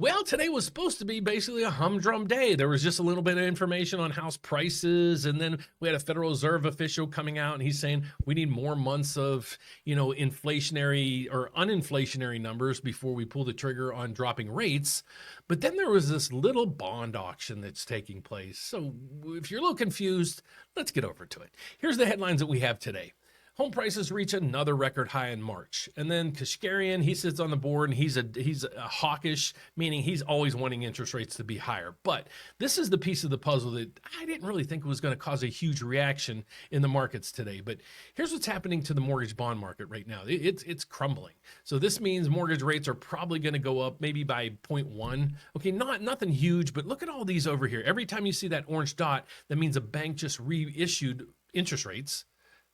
Well, today was supposed to be basically a humdrum day. There was just a little bit of information on house prices, and then we had a Federal Reserve official coming out, and he's saying we need more months of, inflationary or uninflationary numbers before we pull the trigger on dropping rates. But then there was this little bond auction that's taking place. So if you're a little confused, let's get over to it. Here's the headlines that we have today. Home prices reach another record high in March. And then Kashkarian, he sits on the board and he's a hawkish, meaning he's always wanting interest rates to be higher. But this is the piece of the puzzle that I didn't really think was going to cause a huge reaction in the markets today. But here's what's happening to the mortgage bond market right now. It's crumbling. So this means mortgage rates are probably going to go up maybe by 0.1. Okay, nothing huge, but look at all these over here. Every time you see that orange dot, that means a bank just reissued interest rates,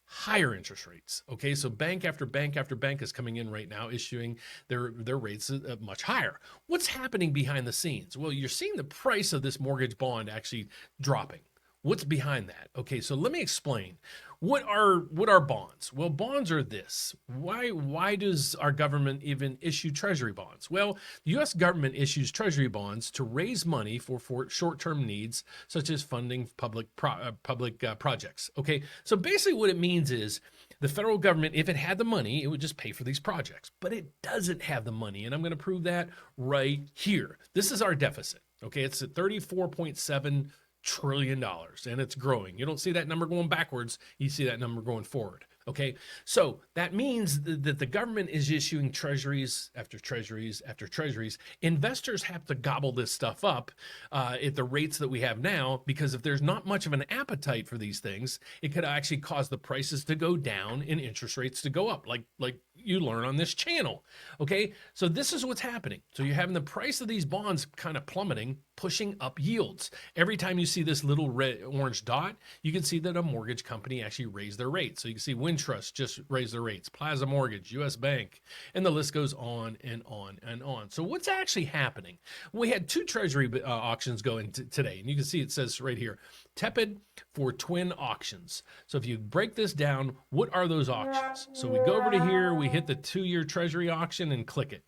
higher interest rates. Okay, so bank after bank after bank is coming in right now, issuing their rates much higher. What's happening behind the scenes? Well, you're seeing the price of this mortgage bond actually dropping. What's behind that? Okay, so let me explain. What are bonds? Well, bonds are this. Why does our government even issue treasury bonds? Well, the US government issues treasury bonds to raise money for short-term needs such as funding public projects. Okay? So basically what it means is the federal government, if it had the money, it would just pay for these projects. But it doesn't have the money, and I'm going to prove that right here. This is our deficit. Okay? It's at $34.7 trillion and it's growing. You don't see that number going backwards, you see that number going forward. Okay, so that means that the government is issuing treasuries after treasuries after treasuries. Investors have to gobble this stuff up at the rates that we have now, because if there's not much of an appetite for these things, it could actually cause the prices to go down and interest rates to go up, like you learn on this channel. Okay, so this is what's happening. So you're having the price of these bonds kind of plummeting, pushing up yields. Every time you see this little red orange dot, you can see that a mortgage company actually raised their rates. So you can see Wintrust just raised their rates, Plaza Mortgage, US Bank, and the list goes on and on and on. So what's actually happening? We had two treasury auctions going today, and you can see it says right here, tepid for twin auctions. So if you break this down, what are those auctions? So we go over to here, we hit the 2-year treasury auction and click it.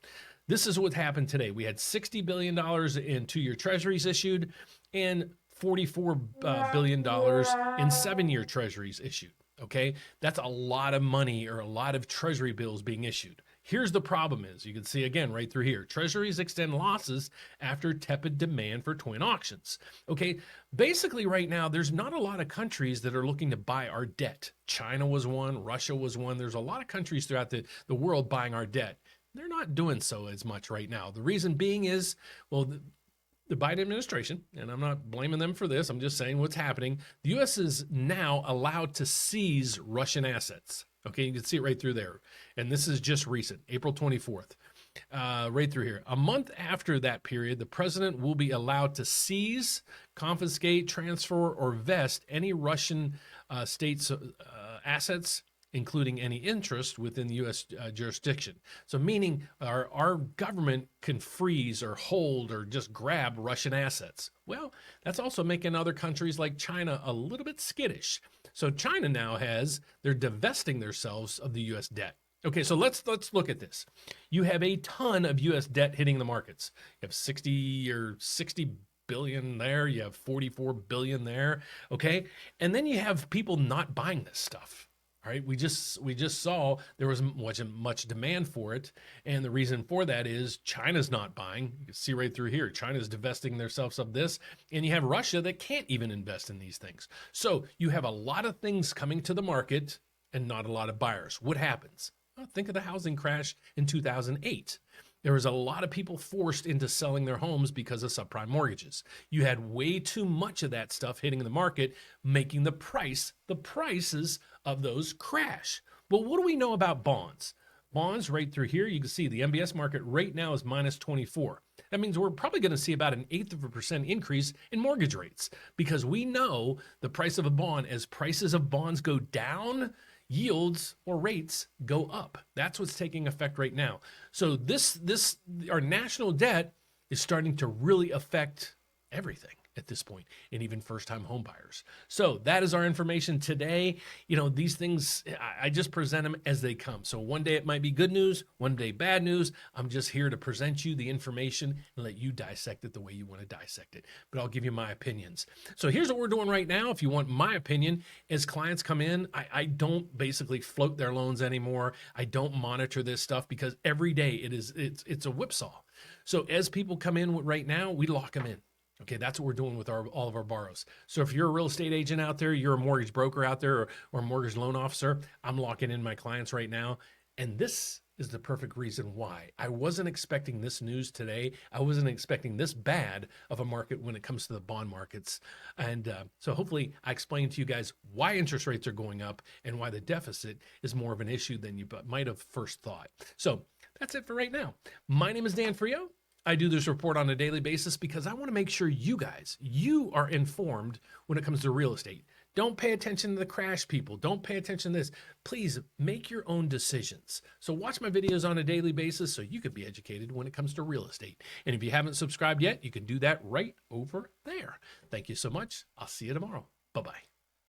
This is what happened today. We had $60 billion in 2-year treasuries issued and $44 billion in 7-year treasuries issued. Okay, that's a lot of money, or a lot of treasury bills being issued. Here's the problem is, you can see again right through here, treasuries extend losses after tepid demand for twin auctions. Okay, basically right now, there's not a lot of countries that are looking to buy our debt. China was one, Russia was one. There's a lot of countries throughout the world buying our debt. They're not doing so as much right now. The reason being is, well, the Biden administration, and I'm not blaming them for this, I'm just saying what's happening. The U.S. is now allowed to seize Russian assets. Okay, you can see it right through there. And this is just recent, April 24th, right through here. A month after that period, the president will be allowed to seize, confiscate, transfer, or vest any Russian state's assets, including any interest within the U.S. Jurisdiction. So meaning our government can freeze or hold or just grab Russian assets. Well, that's also making other countries like China a little bit skittish. So China now they're divesting themselves of the U.S. debt. Okay, so let's look at this. You have a ton of U.S. debt hitting the markets. You have 60 billion there, you have 44 billion there, okay? And then you have people not buying this stuff. All right, we just saw there wasn't much demand for it, and the reason for that is China's not buying. You can see right through here, China's divesting themselves of this, and you have Russia that can't even invest in these things. So you have a lot of things coming to the market and not a lot of buyers. What happens? Well, think of the housing crash in 2008. There was a lot of people forced into selling their homes because of subprime mortgages. You had way too much of that stuff hitting the market, making the prices of those crash. But what do we know about bonds? Bonds right through here, you can see the MBS market right now is minus 24. That means we're probably going to see about 1/8% increase in mortgage rates, because we know the price of a bond, as prices of bonds go down, yields or rates go up. That's what's taking effect right now. So our national debt is starting to really affect everything. at this point, and even first-time home buyers. So that is our information today. You know, these things, I just present them as they come. So one day it might be good news, one day bad news. I'm just here to present you the information and let you dissect it the way you want to dissect it. But I'll give you my opinions. So here's what we're doing right now. If you want my opinion, as clients come in, I don't basically float their loans anymore. I don't monitor this stuff because every day it's a whipsaw. So as people come in right now, we lock them in. Okay, that's what we're doing with all of our borrows. So if you're a real estate agent out there, you're a mortgage broker out there, or a mortgage loan officer, I'm locking in my clients right now. And this is the perfect reason why. I wasn't expecting this news today. I wasn't expecting this bad of a market when it comes to the bond markets. And so hopefully I explained to you guys why interest rates are going up and why the deficit is more of an issue than you might have first thought. So that's it for right now. My name is Dan Frio. I do this report on a daily basis because I want to make sure you are informed when it comes to real estate. Don't pay attention to the crash people. Don't pay attention to this. Please make your own decisions. So watch my videos on a daily basis so you can be educated when it comes to real estate. And if you haven't subscribed yet, you can do that right over there. Thank you so much. I'll see you tomorrow. Bye-bye.